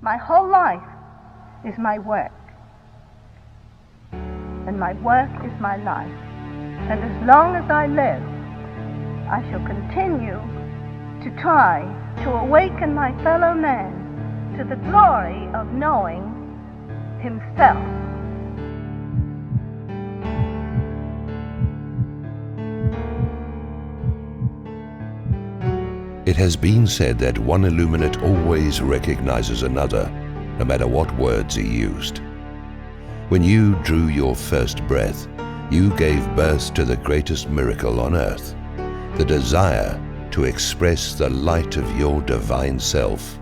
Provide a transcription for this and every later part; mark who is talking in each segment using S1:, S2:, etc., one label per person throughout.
S1: My whole life is my work, and my work is my life. And as long as I live, I shall continue to try to awaken my fellow man to the glory of knowing himself.
S2: It has been said that one illuminate always recognizes another, no matter what words he used. When you drew your first breath, you gave birth to the greatest miracle on earth, the desire to express the light of your divine self.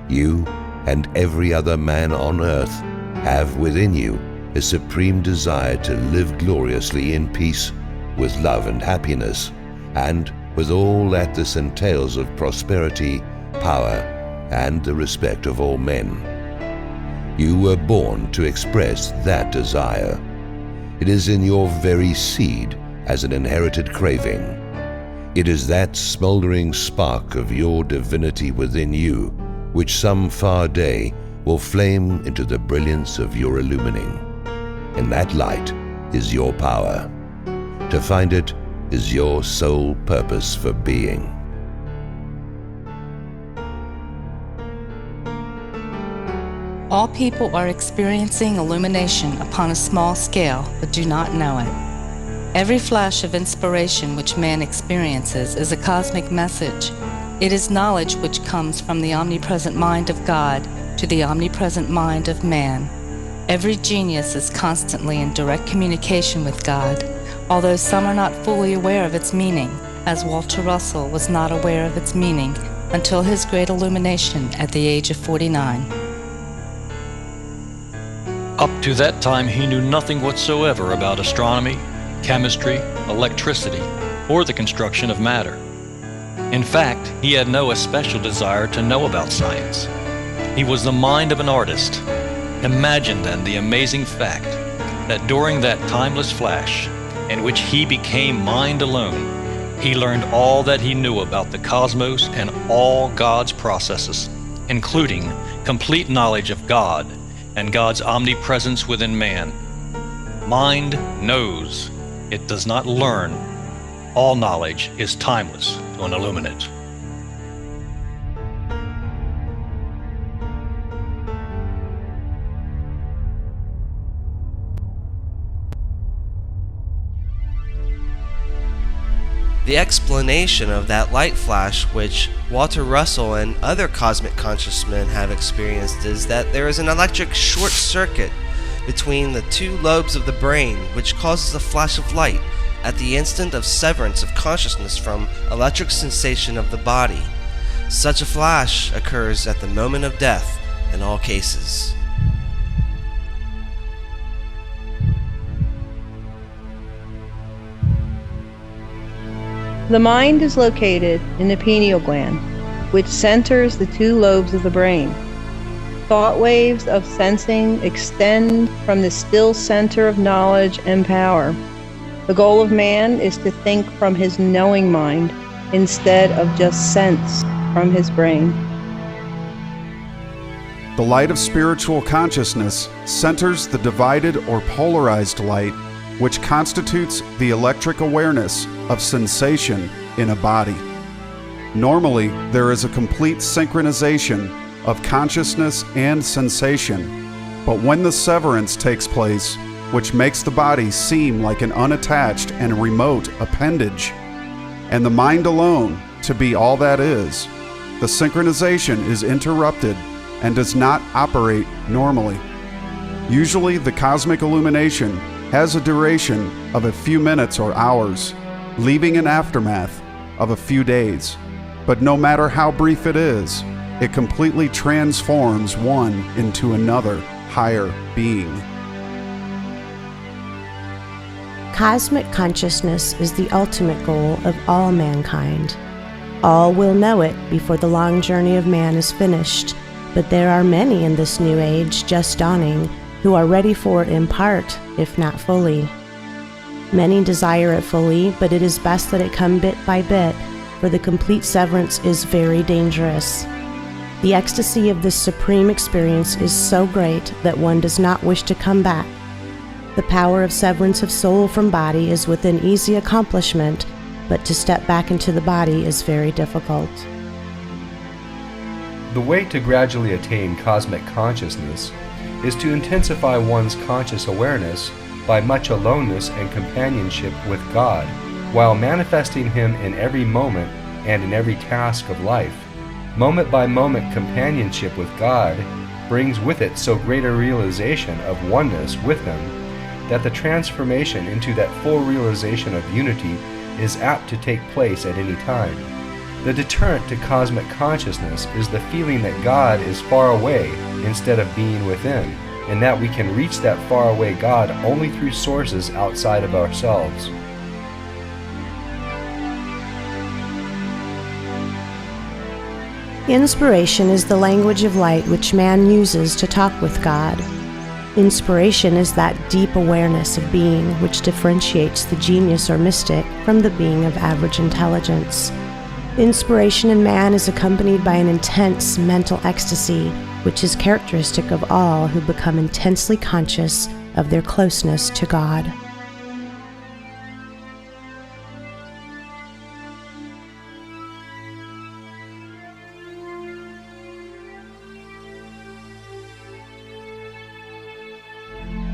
S2: You and every other man on earth have within you a supreme desire to live gloriously in peace, with love and happiness, and with all that this entails of prosperity, power, and the respect of all men. You were born to express that desire. It is in your very seed as an inherited craving. It is that smoldering spark of your divinity within you which some far day will flame into the brilliance of your illumining. And that light is your power. To find it is your sole purpose for being.
S3: All people are experiencing illumination upon a small scale, but do not know it. Every flash of inspiration which man experiences is a cosmic message. It is knowledge which comes from the omnipresent mind of God to the omnipresent mind of man. Every genius is constantly in direct communication with God, although some are not fully aware of its meaning, as Walter Russell was not aware of its meaning until his great illumination at the age of 49.
S4: Up to that time, he knew nothing whatsoever about astronomy, chemistry, electricity, or the construction of matter. In fact, he had no especial desire to know about science. He was the mind of an artist. Imagine then the amazing fact that during that timeless flash, in which he became mind alone, he learned all that he knew about the cosmos and all God's processes, including complete knowledge of God and God's omnipresence within man. Mind knows, it does not learn. All knowledge is timeless to an illuminate.
S5: The explanation of that light flash which Walter Russell and other cosmic conscious men have experienced is that there is an electric short circuit between the two lobes of the brain which causes a flash of light at the instant of severance of consciousness from electric sensation of the body. Such a flash occurs at the moment of death in all cases.
S6: The mind is located in the pineal gland, which centers the two lobes of the brain. Thought waves of sensing extend from the still center of knowledge and power. The goal of man is to think from his knowing mind instead of just sense from his brain.
S7: The light of spiritual consciousness centers the divided or polarized light, which constitutes the electric awareness of sensation in a body. Normally, there is a complete synchronization of consciousness and sensation, but when the severance takes place, which makes the body seem like an unattached and remote appendage, and the mind alone to be all that is, the synchronization is interrupted and does not operate normally. Usually, the cosmic illumination has a duration of a few minutes or hours, leaving an aftermath of a few days. But no matter how brief it is, it completely transforms one into another higher being.
S8: Cosmic consciousness is the ultimate goal of all mankind. All will know it before the long journey of man is finished, but there are many in this new age just dawning who are ready for it in part, if not fully. Many desire it fully, but it is best that it come bit by bit, for the complete severance is very dangerous. The ecstasy of this supreme experience is so great that one does not wish to come back. The power of severance of soul from body is within easy accomplishment, but to step back into the body is very difficult.
S9: The way to gradually attain cosmic consciousness is to intensify one's conscious awareness by much aloneness and companionship with God, while manifesting Him in every moment and in every task of life. Moment by moment companionship with God brings with it so great a realization of oneness with Him that the transformation into that full realization of unity is apt to take place at any time. The deterrent to cosmic consciousness is the feeling that God is far away instead of being within, and that we can reach that faraway God only through sources outside of ourselves.
S8: Inspiration is the language of light which man uses to talk with God. Inspiration is that deep awareness of being which differentiates the genius or mystic from the being of average intelligence. Inspiration in man is accompanied by an intense mental ecstasy, which is characteristic of all who become intensely conscious of their closeness to God.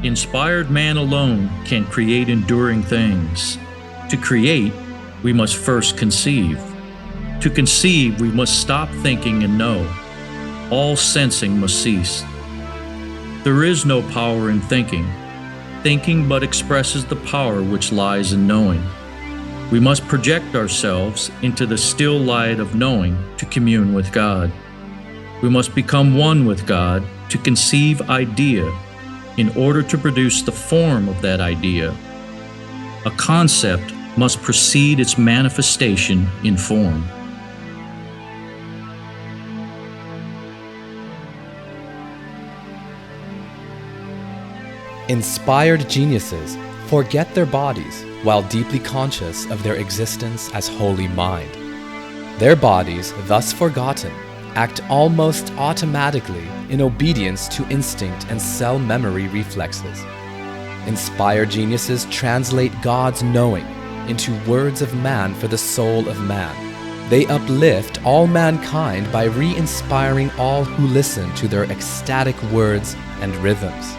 S10: Inspired man alone can create enduring things. To create, we must first conceive. To conceive, we must stop thinking and know. All sensing must cease. There is no power in thinking. Thinking but expresses the power which lies in knowing. We must project ourselves into the still light of knowing to commune with God. We must become one with God to conceive idea in order to produce the form of that idea. A concept must precede its manifestation in form.
S11: Inspired geniuses forget their bodies while deeply conscious of their existence as holy mind. Their bodies, thus forgotten, act almost automatically in obedience to instinct and cell memory reflexes. Inspired geniuses translate God's knowing into words of man for the soul of man. They uplift all mankind by re-inspiring all who listen to their ecstatic words and rhythms.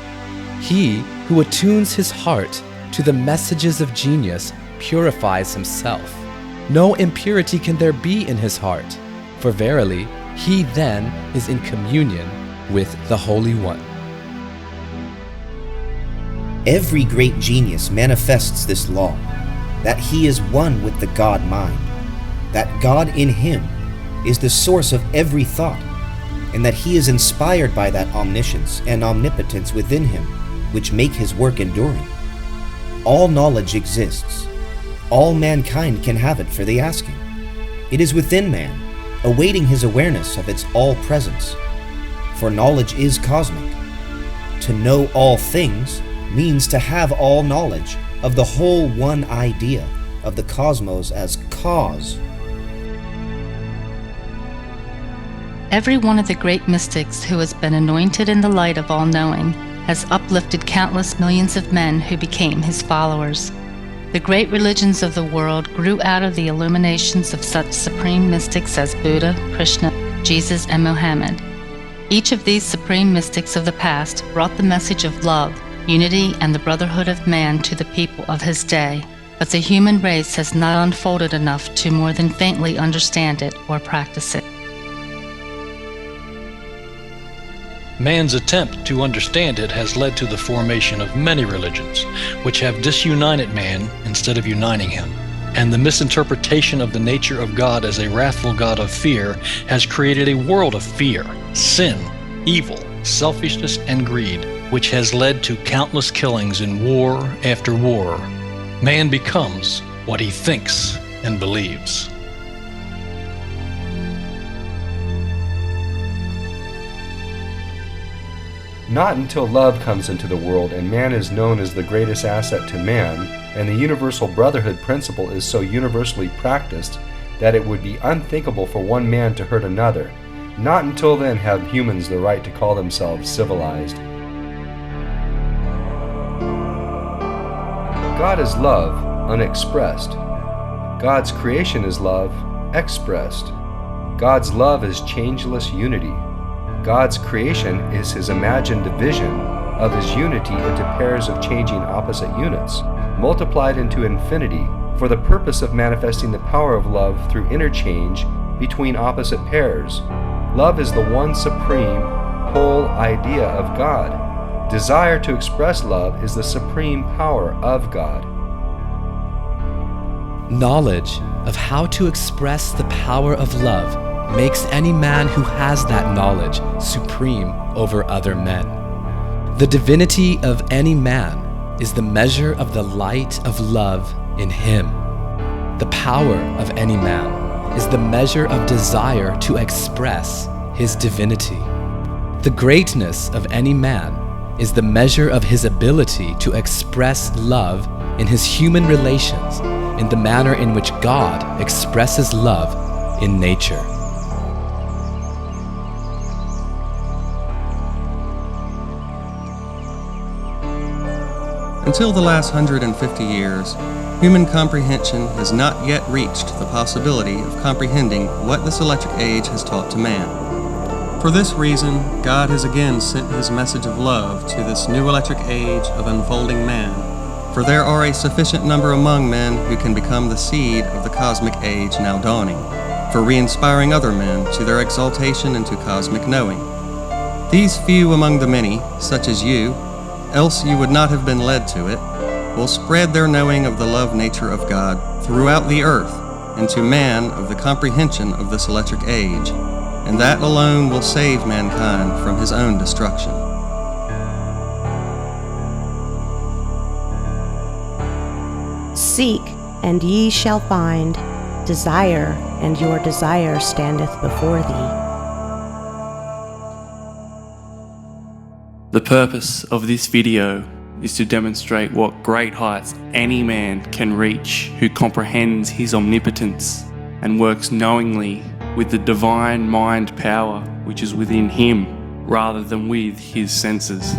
S11: He who attunes his heart to the messages of genius purifies himself. No impurity can there be in his heart, for verily, he then is in communion with the Holy One.
S12: Every great genius manifests this law, that he is one with the God mind, that God in him is the source of every thought, and that he is inspired by that omniscience and omnipotence within him, which make his work enduring. All knowledge exists. All mankind can have it for the asking. It is within man, awaiting his awareness of its all-presence. For knowledge is cosmic. To know all things means to have all knowledge of the whole one idea of the cosmos as cause.
S3: Every one of the great mystics who has been anointed in the light of all-knowing has uplifted countless millions of men who became his followers. The great religions of the world grew out of the illuminations of such supreme mystics as Buddha, Krishna, Jesus, and Muhammad. Each of these supreme mystics of the past brought the message of love, unity, and the brotherhood of man to the people of his day, but the human race has not unfolded enough to more than faintly understand it or practice it.
S4: Man's attempt to understand it has led to the formation of many religions, which have disunited man instead of uniting him. And the misinterpretation of the nature of God as a wrathful God of fear has created a world of fear, sin, evil, selfishness, and greed, which has led to countless killings in war after war. Man becomes what he thinks and believes.
S9: Not until love comes into the world and man is known as the greatest asset to man, and the universal brotherhood principle is so universally practiced that it would be unthinkable for one man to hurt another. Not until then have humans the right to call themselves civilized. God is love, unexpressed. God's creation is love, expressed. God's love is changeless unity. God's creation is his imagined division of his unity into pairs of changing opposite units, multiplied into infinity for the purpose of manifesting the power of love through interchange between opposite pairs. Love is the one supreme, whole idea of God. Desire to express love is the supreme power of God.
S11: Knowledge of how to express the power of love makes any man who has that knowledge supreme over other men. The divinity of any man is the measure of the light of love in him. The power of any man is the measure of desire to express his divinity. The greatness of any man is the measure of his ability to express love in his human relations in the manner in which God expresses love in nature.
S13: Until the last 150 years, human comprehension has not yet reached the possibility of comprehending what this electric age has taught to man. For this reason, God has again sent his message of love to this new electric age of unfolding man, for there are a sufficient number among men who can become the seed of the cosmic age now dawning, for re-inspiring other men to their exaltation into cosmic knowing. These few among the many, such as you, else you would not have been led to it, will spread their knowing of the love nature of God throughout the earth, and to man of the comprehension of this electric age, and that alone will save mankind from his own destruction.
S8: Seek, and ye shall find. Desire, and your desire standeth before thee.
S14: The purpose of this video is to demonstrate what great heights any man can reach who comprehends his omnipotence and works knowingly with the divine mind power which is within him rather than with his senses.